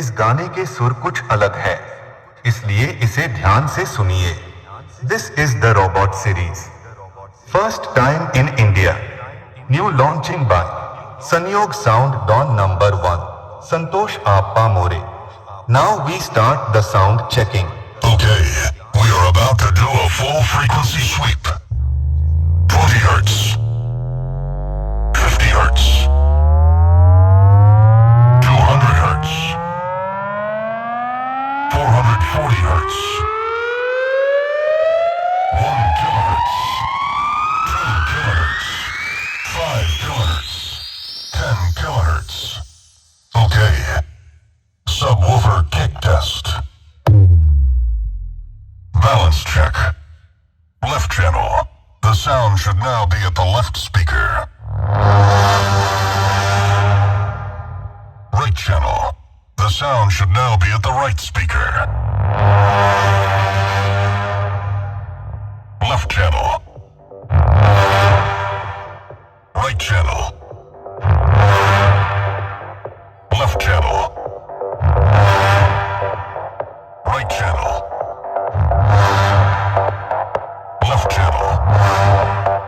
इस गाने के सुर कुछ अलग है, इसलिए इसे ध्यान से सुनिए। This is the robot series, first time in India, new launching by Sanyog sound don number 1 Santosh आपा More. Now we start the sound checking. Okay, we are about to do a full frequency sweep. 20 hertz, 50 hertz, 200 hertz, 440 hertz, 1 kilohertz, 2 kilohertz, 5 kilohertz, 10 kilohertz. Okay, subwoofer kick test. Balance check. Left channel. The sound should now be at the left speaker. Right channel. The sound should now be at the right speaker. Left channel. Right channel. Left channel. Right channel. Left channel.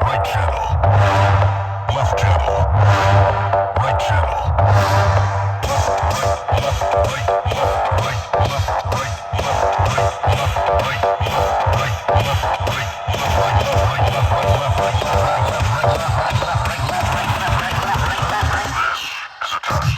Right channel. Left channel. Right channel. Left, right, right, left, right, left, right, left, right, left, right, left, right, left, right, left, right, left, right, left, right, left, right, left, right, left, right, left, right, left, right, left, right, left, right, left, right, left, right. This is a test.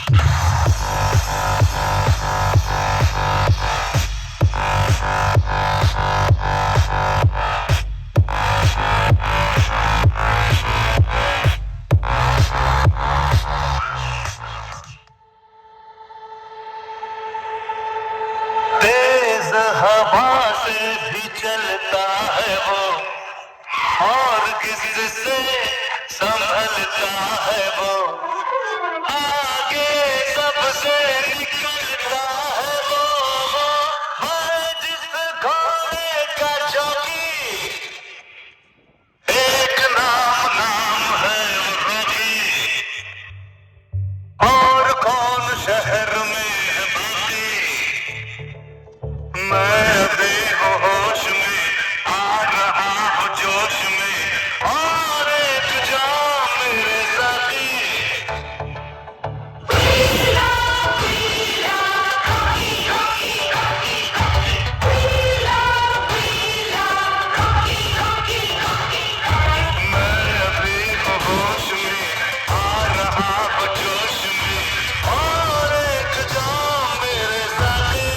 तेज हवा से भी चलता है वो, और किससे संभलता है वो, आगे सबसे निकलता है वो है जिस घोड़े का चौकी, एक नाम है रोगी, और कौन शहर में है बाकी। मैं अभी हूँ होश में, आ रहा हूँ जोश में, और एक जाम मेरे साथी। पीला पीला रोगी रोगी रोगी रोगी, पीला पीला रोगी रोगी रोगी रोगी। मैं अभी हूँ होश में, आ रहा हूँ जोश में, और एक जाम मेरे साथी।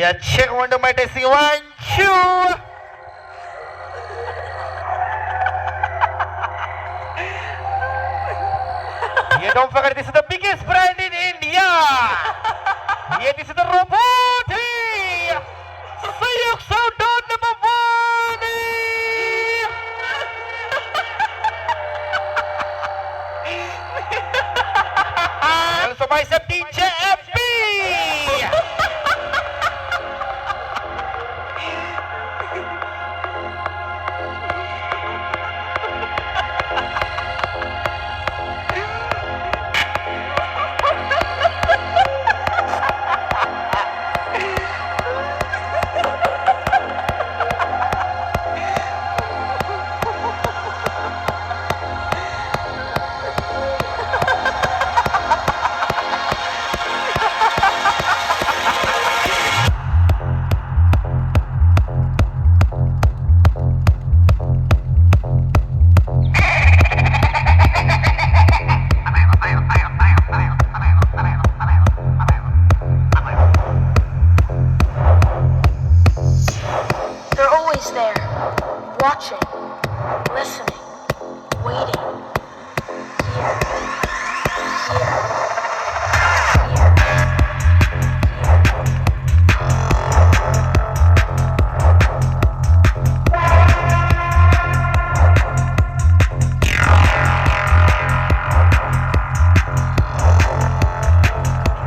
Yeah, check one to my testing. 1, 2. Yeah, don't forget this is the biggest brand in India. Yeah, this is the robot. Hey, Sayuk Sound number 1. Also bicep DJ